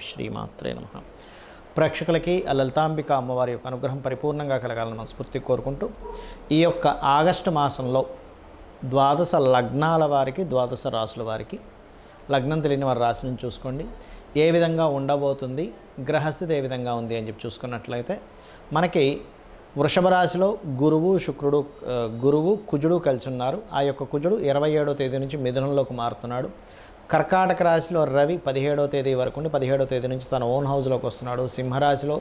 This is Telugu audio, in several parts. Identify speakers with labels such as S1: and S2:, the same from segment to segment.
S1: శ్రీమాత్రే నమః. ప్రేక్షకులకి ఆ లలితాంబిక అమ్మవారి యొక్క అనుగ్రహం పరిపూర్ణంగా కలగాలని మనస్ఫూర్తిగా కోరుకుంటూ, ఈ యొక్క ఆగస్టు మాసంలో ద్వాదశ లగ్నాల వారికి, ద్వాదశ రాశుల వారికి, లగ్నం తెలియని వారి రాశి నుంచి చూసుకోండి ఏ విధంగా ఉండబోతుంది, గ్రహస్థితి ఏ విధంగా ఉంది అని చెప్పి చూసుకున్నట్లయితే మనకి వృషభ రాశిలో గురువు కుజుడు కలిసి ఉన్నారు. ఆ యొక్క కుజుడు 27వ తేదీ నుంచి మిథునంలోకి మారుతున్నాడు. కర్కాటక రాశిలో రవి 17వ తేదీ వరకు ఉండి 17వ తేదీ నుంచి తన ఓన్ హౌస్లోకి వస్తున్నాడు. సింహరాశిలో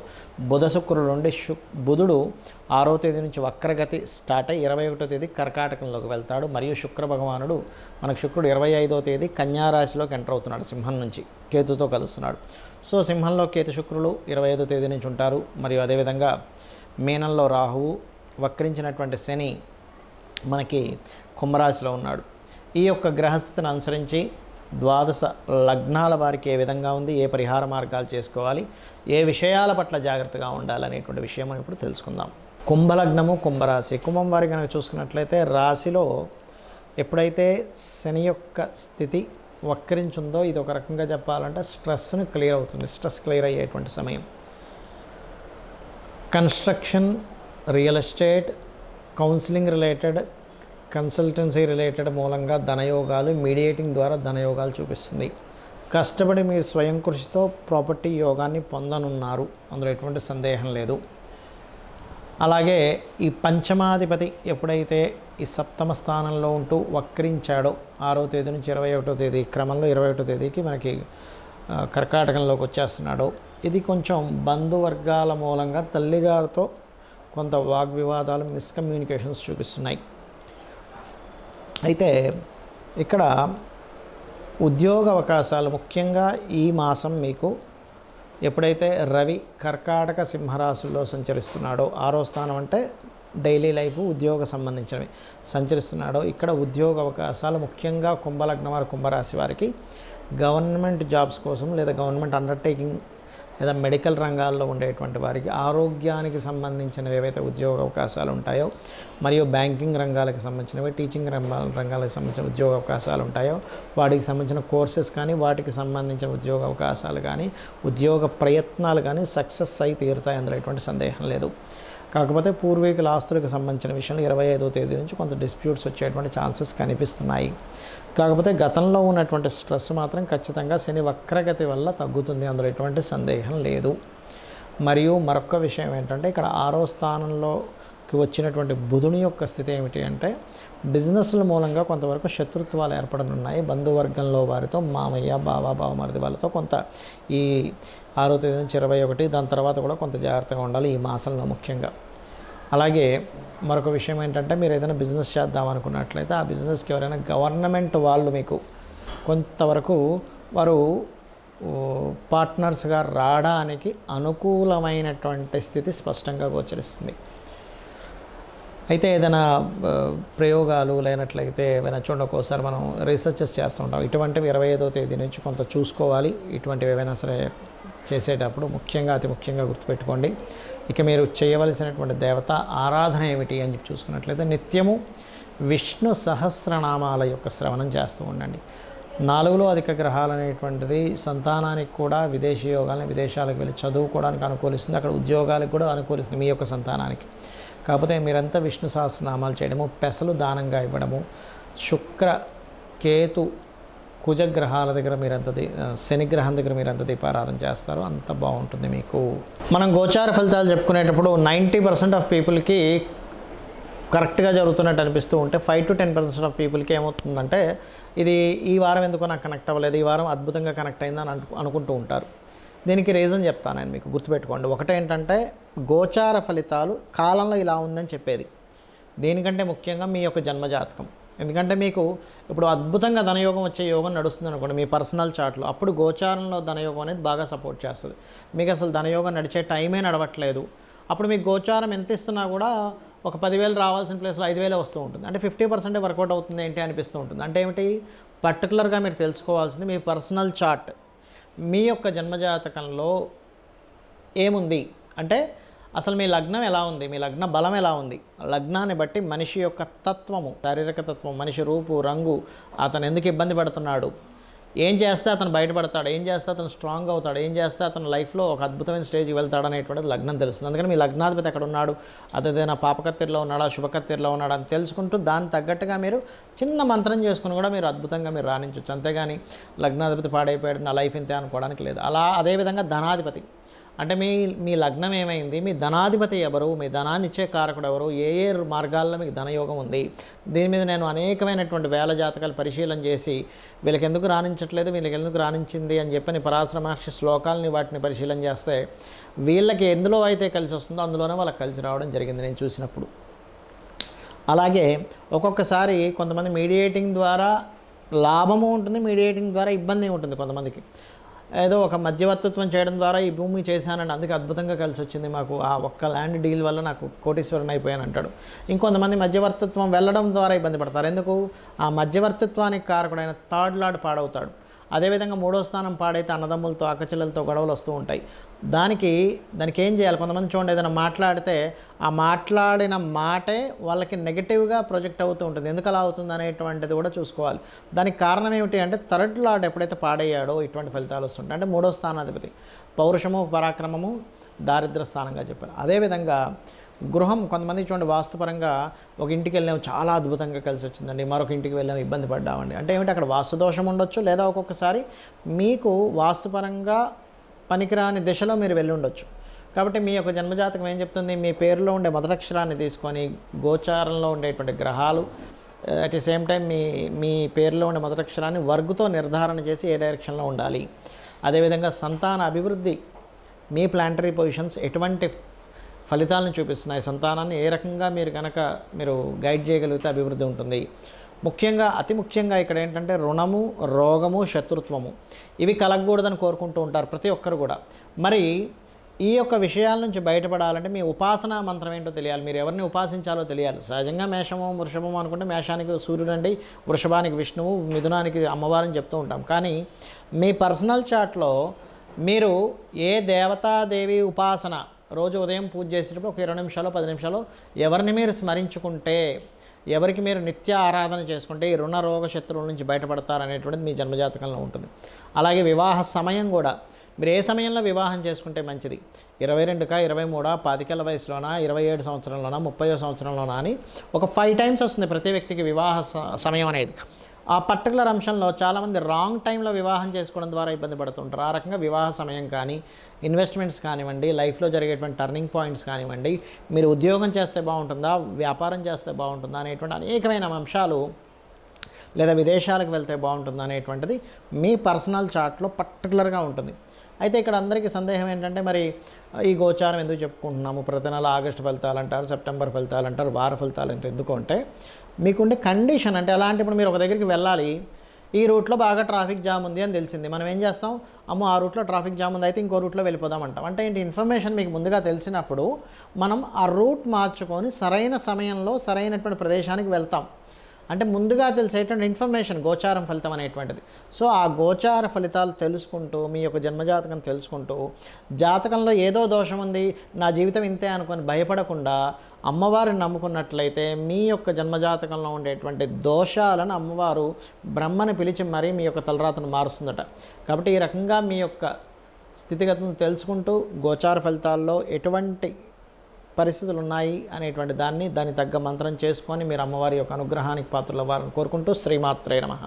S1: బుధ శుక్రుడు ఉండి బుధుడు 6వ తేదీ నుంచి వక్రగతి స్టార్ట్ అయ్యి 21వ తేదీ కర్కాటకంలోకి వెళ్తాడు. మరియు శుక్ర భగవానుడు శుక్రుడు 25వ తేదీ కన్యారాశిలోకి ఎంటర్ అవుతున్నాడు. సింహం నుంచి కేతుతో కలుస్తున్నాడు. సో సింహంలో కేతు శుక్రులు 25వ తేదీ నుంచి ఉంటారు. మరియు అదేవిధంగా మీనంలో రాహువు, వక్రించినటువంటి శని మనకి కుంభరాశిలో ఉన్నాడు. ఈ యొక్క గ్రహస్థితిని అనుసరించి ద్వాదశ లగ్నాల వారికి ఏ విధంగా ఉంది, ఏ పరిహార మార్గాలు చేసుకోవాలి, ఏ విషయాల పట్ల జాగ్రత్తగా ఉండాలనేటువంటి విషయం మనం ఇప్పుడు తెలుసుకుందాం. కుంభలగ్నము, కుంభరాశి. కుంభం వారి కనుక చూసుకున్నట్లయితే రాశిలో ఎప్పుడైతే శని యొక్క స్థితి వక్రించుందో ఇది ఒక రకంగా చెప్పాలంటే స్ట్రెస్ను క్లియర్ అవుతుంది. స్ట్రెస్ క్లియర్ అయ్యేటువంటి సమయం. Construction, real estate, counselling related, consultancy related మూలంగా ధనయోగాలు, మీడియేటింగ్ ద్వారా ధనయోగాలు చూపిస్తుంది. కష్టపడి మీరు స్వయం కృషితో ప్రాపర్టీ యోగాన్ని పొందనున్నారు, అందులో ఎటువంటి సందేహం లేదు. అలాగే ఈ పంచమాధిపతి ఎప్పుడైతే ఈ సప్తమ స్థానంలో ఉంటూ వక్రించాడో 6వ తేదీ నుంచి 21వ తేదీ క్రమంలో 21వ తేదీకి మనకి కర్కాటకంలోకి వచ్చేస్తున్నాడో ఇది కొంచెం బంధువర్గాల మూలంగా తల్లిగారితో కొంత వాగ్వివాదాలు, మిస్కమ్యూనికేషన్స్ చూపిస్తున్నాయి. అయితే ఇక్కడ ఉద్యోగ అవకాశాలు ముఖ్యంగా ఈ మాసం మీకు ఎప్పుడైతే రవి కర్కాటక సింహరాశుల్లో సంచరిస్తున్నాడో 6వ స్థానం అంటే డైలీ లైఫ్ ఉద్యోగ సంబంధించినవి సంచరిస్తున్నాడో ఇక్కడ ఉద్యోగ అవకాశాలు ముఖ్యంగా కుంభలగ్నం వారి, కుంభరాశి వారికి గవర్నమెంట్ జాబ్స్ కోసం లేదా గవర్నమెంట్ అండర్టేకింగ్ లేదా మెడికల్ రంగాల్లో ఉండేటువంటి వారికి ఆరోగ్యానికి సంబంధించినవి ఏవైతే ఉద్యోగ అవకాశాలు ఉంటాయో మరియు బ్యాంకింగ్ రంగాలకు సంబంధించినవి, టీచింగ్ రంగాలకు సంబంధించిన ఉద్యోగ అవకాశాలు ఉంటాయో వాటికి సంబంధించిన కోర్సెస్ కానీ వాటికి సంబంధించిన ఉద్యోగ అవకాశాలు కానీ ఉద్యోగ ప్రయత్నాలు కానీ సక్సెస్ అయి తీరుతాయి, అందులో ఎటువంటి సందేహం లేదు. కాకపోతే పూర్వీకుల ఆస్తులకు సంబంధించిన విషయంలో 25వ తేదీ నుంచి కొంత డిస్ప్యూట్స్ వచ్చేటువంటి ఛాన్సెస్ కనిపిస్తున్నాయి. కాకపోతే గతంలో ఉన్నటువంటి స్ట్రెస్ మాత్రం ఖచ్చితంగా శని వక్రగతి వల్ల తగ్గుతుంది, అందులో ఎటువంటి సందేహం లేదు. మరియు మరొక విషయం ఏంటంటే ఇక్కడ 6వ స్థానంలోకి వచ్చినటువంటి బుధుని యొక్క స్థితి ఏమిటి అంటే బిజినెస్ల మూలంగా కొంతవరకు శత్రుత్వాలు ఏర్పడనున్నాయి. బంధువర్గంలో వారితో మామయ్య, బావమరిది వాళ్ళతో కొంత ఈ 6వ తేదీ నుంచి 21 దాని తర్వాత కూడా కొంత జాగ్రత్తగా ఉండాలి ఈ మాసంలో ముఖ్యంగా. అలాగే మరొక విషయం ఏంటంటే మీరు ఏదైనా బిజినెస్ చేద్దాం అనుకున్నట్లయితే ఆ బిజినెస్కి ఎవరైనా గవర్నమెంట్ వాళ్ళు మీకు కొంతవరకు వారు పార్ట్నర్స్గా రావడానికి అనుకూలమైనటువంటి స్థితి స్పష్టంగా గోచరిస్తుంది. అయితే ఏదైనా ప్రయోగాలు లేనట్లయితే ఏమైనా చూడండి, ఒక్కోసారి మనం రీసెర్చెస్ చేస్తూ ఉంటాం. ఇటువంటివి 25వ తేదీ నుంచి కొంత చూసుకోవాలి. ఇటువంటివి ఏవైనా సరే చేసేటప్పుడు ముఖ్యంగా అతి ముఖ్యంగా గుర్తుపెట్టుకోండి. ఇక మీరు చేయవలసినటువంటి దేవత ఆరాధన ఏమిటి అని చెప్పి చూసుకున్నట్లయితే నిత్యము విష్ణు సహస్రనామాల యొక్క శ్రవణం చేస్తూ ఉండండి. 4లో అధిక గ్రహాలు అనేటువంటిది సంతానానికి కూడా విదేశీ యోగాలను, విదేశాలకు వెళ్ళి చదువుకోవడానికి అనుకూలిస్తుంది, అక్కడ ఉద్యోగాలకు కూడా అనుకూలిస్తుంది మీ యొక్క సంతానానికి. కాకపోతే మీరంతా విష్ణు సహస్రనామాలు చేయడము, పెసలు దానంగా ఇవ్వడము, శుక్ర కేతు కుజగ్రహాల దగ్గర మీరంత శనిగ్రహం దగ్గర మీరంత దీపారాధన చేస్తారో అంత బాగుంటుంది మీకు. మనం గోచార ఫలితాలు చెప్పుకునేటప్పుడు 90% ఆఫ్ పీపుల్కి కరెక్ట్గా జరుగుతున్నట్టు అనిపిస్తూ ఉంటే 5 to 10% ఆఫ్ పీపుల్కి ఏమవుతుందంటే ఇది ఈ వారం ఎందుకో నాకు కనెక్ట్ అవ్వలేదు, ఈ వారం అద్భుతంగా కనెక్ట్ అయిందని అనుకుంటూ ఉంటారు. దీనికి రీజన్ చెప్తాను నేను మీకు, గుర్తుపెట్టుకోండి. ఒకటేంటంటే గోచార ఫలితాలు కాలంలో ఇలా ఉందని చెప్పేది, దీనికంటే ముఖ్యంగా మీ యొక్క జన్మజాతకం. ఎందుకంటే మీకు ఇప్పుడు అద్భుతంగా ధనయోగం వచ్చే యోగం నడుస్తుంది అనుకోండి మీ పర్సనల్ చార్ట్లో, అప్పుడు గోచారంలో ధనయోగం అనేది బాగా సపోర్ట్ చేస్తుంది. మీకు అసలు ధనయోగం నడిచే టైమే నడవట్లేదు, అప్పుడు మీకు గోచారం ఎంత ఇస్తున్నా కూడా ఒక 10,000 రావాల్సిన ప్లేస్లో 5,000 వస్తూ ఉంటుంది. అంటే 50% వర్కౌట్ అవుతుంది ఏంటి అనిపిస్తూ ఉంటుంది. అంటే ఏమిటి, పర్టికులర్గా మీరు తెలుసుకోవాల్సింది మీ పర్సనల్ చార్ట్, మీ యొక్క జన్మజాతకంలో ఏముంది అంటే అసలు మీ లగ్నం ఎలా ఉంది, మీ లగ్న బలం ఎలా ఉంది. లగ్నాన్ని బట్టి మనిషి యొక్క తత్వము, శారీరక తత్వం, మనిషి రూపు రంగు, అతను ఎందుకు ఇబ్బంది పడుతున్నాడు, ఏం చేస్తే అతను బయటపడతాడు, ఏం చేస్తే అతను స్ట్రాంగ్ అవుతాడు, ఏం చేస్తే అతను లైఫ్లో ఒక అద్భుతమైన స్టేజ్కి వెళ్తాడు అనేటువంటిది లగ్నం తెలుస్తుంది. అందుకని మీ లగ్నాధిపతి ఎక్కడ ఉన్నాడు, అదేదైనా పాపకత్తెరలో ఉన్నాడా శుభకత్తెరలో ఉన్నాడా అని తెలుసుకుంటూ దానికి తగ్గట్టుగా మీరు చిన్న మంత్రం చేసుకుని కూడా మీరు అద్భుతంగా మీరు రాణించవచ్చు. అంతేగాని లగ్నాధిపతి పాడైపోయాడు నా లైఫ్ ఇంతే అనుకోవడానికి లేదు. అదేవిధంగా ధనాధిపతి అంటే మీ లగ్నం ఏమైంది, మీ ధనాధిపతి ఎవరు, మీ ధనాన్ని ఇచ్చే కారకుడు ఎవరు, ఏ మార్గాల్లో మీకు ధనయోగం ఉంది, దీని మీద నేను అనేకమైనటువంటి వేల జాతకాలు పరిశీలన చేసి వీళ్ళకి ఎందుకు రాణించట్లేదు, వీళ్ళకి ఎందుకు రాణించింది అని చెప్పని పరాశర మహర్షి శ్లోకాలని వాటిని పరిశీలన చేస్తే వీళ్ళకి ఎందులో అయితే కలిసి వస్తుందో అందులోనే వాళ్ళకి కలిసి రావడం జరిగింది నేను చూసినప్పుడు. అలాగే ఒక్కొక్కసారి కొంతమంది మీడియేటింగ్ ద్వారా లాభము ఉంటుంది, మీడియేటింగ్ ద్వారా ఇబ్బంది ఉంటుంది. కొంతమందికి ఏదో ఒక మధ్యవర్తిత్వం చేయడం ద్వారా ఈ భూమి చేశానని అందుకే అద్భుతంగా కలిసి వచ్చింది మాకు, ఆ ఒక్క ల్యాండ్ డీల్ వల్ల నాకు కోటీశ్వరుని అయిపోయాను అంటాడు. ఇంకొంతమంది మధ్యవర్తిత్వం వెళ్ళడం ద్వారా ఇబ్బంది పడతారు. ఎందుకు, ఆ మధ్యవర్తిత్వానికి కారకుడైన థర్డ్ లార్డ్ పాడవుతాడు. అదేవిధంగా మూడో స్థానం పాడైతే అన్నదమ్ములతో అక్కచెల్లెలతో గొడవలు వస్తూ ఉంటాయి. దానికి ఏం చేయాలి, కొంతమంది చూడండి ఏదైనా మాట్లాడితే ఆ మాట్లాడిన మాటే వాళ్ళకి నెగిటివ్గా ప్రొజెక్ట్ అవుతూ ఉంటుంది. ఎందుకు అలా అవుతుంది అనేటువంటిది కూడా చూసుకోవాలి. దానికి కారణం ఏమిటి అంటే థర్డ్ లార్డ్ ఎప్పుడైతే పాడయ్యాడో ఇటువంటి ఫలితాలు వస్తుంటాయి. అంటే మూడో స్థానాధిపతి పౌరుషము పరాక్రమము దారిద్ర స్థానంగా చెప్పారు. అదేవిధంగా గృహం, కొంతమంది చూడండి వాస్తుపరంగా ఒక ఇంటికి వెళ్ళాము చాలా అద్భుతంగా కలిసి వచ్చిందండి, మరొక ఇంటికి వెళ్ళాము ఇబ్బంది పడ్డామండి. అంటే ఏమిటి, అక్కడ వాస్తు దోషం ఉండొచ్చు, లేదా ఒక్కొక్కసారి మీకు వాస్తుపరంగా పనికిరాని దిశలో మీరు వెళ్ళి ఉండొచ్చు. కాబట్టి మీ యొక్క జన్మజాతకం ఏం చెప్తుంది, మీ పేరులో ఉండే మొదటక్షరాన్ని తీసుకొని గోచారంలో ఉండేటువంటి గ్రహాలు అట్ ది సేమ్ టైం మీ పేరులో ఉండే మొదటక్షరాన్ని వర్గుతో నిర్ధారణ చేసి ఏ డైరెక్షన్లో ఉండాలి. అదేవిధంగా సంతాన అభివృద్ధి, మీ ప్లానటరీ పొజిషన్స్ ఎటువంటి ఫలితాలను చూపిస్తున్నాయి, సంతానాన్ని ఏ రకంగా మీరు గైడ్ చేయగలిగితే అభివృద్ధి ఉంటుంది. ముఖ్యంగా అతి ముఖ్యంగా ఇక్కడ ఏంటంటే రుణము, రోగము, శత్రుత్వము ఇవి కలగకూడదని కోరుకుంటూ ఉంటారు ప్రతి ఒక్కరు కూడా. మరి ఈ యొక్క విషయాల నుంచి బయటపడాలంటే మీ ఉపాసనా మంత్రం ఏంటో తెలియాలి, మీరు ఎవరిని ఉపాసించాలో తెలియాలి. సహజంగా మేషము వృషభము అనుకుంటే మేషానికి సూర్యుడు అండి, వృషభానికి విష్ణువు, మిథునానికి అమ్మవారిని చెప్తూ ఉంటాం. కానీ మీ పర్సనల్ చార్ట్లో మీరు ఏ దేవతాదేవి ఉపాసన రోజు ఉదయం పూజ చేసేటప్పుడు ఒక 20 నిమిషాలు 10 నిమిషాలు ఎవరిని మీరు స్మరించుకుంటే, ఎవరికి మీరు నిత్య ఆరాధన చేసుకుంటే ఈ రుణ రోగ శత్రువుల నుంచి బయటపడతారనేటువంటిది మీ జన్మజాతకంలో ఉంటుంది. అలాగే వివాహ సమయం కూడా మీరు ఏ సమయంలో వివాహం చేసుకుంటే మంచిది, 22కా 23 25 వయసులోనా 27 సంవత్సరంలోనా 30 సంవత్సరంలోనా అని ఒక 5 టైమ్స్ వస్తుంది ప్రతి వ్యక్తికి వివాహ సమయం అనేది. ఆ పర్టికులర్ అంశంలో చాలామంది రాంగ్ టైంలో వివాహం చేసుకోవడం ద్వారా ఇబ్బంది పడుతుంటారు. ఆ రకంగా వివాహ సమయం కానీ, ఇన్వెస్ట్మెంట్స్ కానివ్వండి, లైఫ్లో జరిగేటువంటి టర్నింగ్ పాయింట్స్ కానివ్వండి, మీరు ఉద్యోగం చేస్తే బాగుంటుందా, వ్యాపారం చేస్తే బాగుంటుందా అనేటువంటి అనేకమైన అంశాలు, లేదా విదేశాలకు వెళ్తే బాగుంటుందా అనేటువంటిది మీ పర్సనల్ చార్ట్లో పర్టికులర్గా ఉంటుంది. అయితే ఇక్కడ అందరికీ సందేహం ఏంటంటే మరి ఈ గోచారం ఎందుకు చెప్పుకుంటున్నాము, ప్రతి నెల ఆగస్టు ఫలితాలు అంటారు, సెప్టెంబర్ ఫలితాలు అంటారు, వార ఫలితాలు అంటే ఎందుకు అంటే మీకుండే కండిషన్ అంటే అలాంటి ఇప్పుడు మీరు ఒక దగ్గరికి వెళ్ళాలి, ఈ రూట్లో బాగా ట్రాఫిక్ జామ్ ఉంది అని తెలిసింది, మనం ఏం చేస్తాం, అమ్మో ఆ రూట్లో ట్రాఫిక్ జామ్ ఉంది అయితే ఇంకో రూట్లో వెళ్ళిపోదాం అంటాం. అంటే ఏంటి, ఇన్ఫర్మేషన్ మీకు ముందుగా తెలిసినప్పుడు మనం ఆ రూట్ మార్చుకొని సరైన సమయంలో సరైనటువంటి ప్రదేశానికి వెళ్తాం. అంటే ముందుగా తెలిసేటువంటి ఇన్ఫర్మేషన్ గోచారం ఫలితం అనేటువంటిది. సో ఆ గోచార ఫలితాలు తెలుసుకుంటూ మీ యొక్క జన్మజాతకం తెలుసుకుంటూ జాతకంలో ఏదో దోషం ఉంది నా జీవితం ఇంతే అనుకొని భయపడకుండా అమ్మవారిని నమ్ముకున్నట్లయితే మీ యొక్క జన్మజాతకంలో ఉండేటువంటి దోషాలను అమ్మవారు బ్రహ్మని పిలిచి మరీ మీ యొక్క తలరాతను మారుస్తుందట. కాబట్టి ఈ రకంగా మీ యొక్క స్థితిగతులను తెలుసుకుంటూ గోచార ఫలితాల్లో ఎటువంటి పరిస్థితులు ఉన్నాయి అనేటువంటి దాన్ని తగ్గ మంత్రం చేసుకొని మీరు అమ్మవారి యొక్క అనుగ్రహానికి పాత్రలు అవ్వాలని కోరుకుంటూ శ్రీమాత్రే నమః.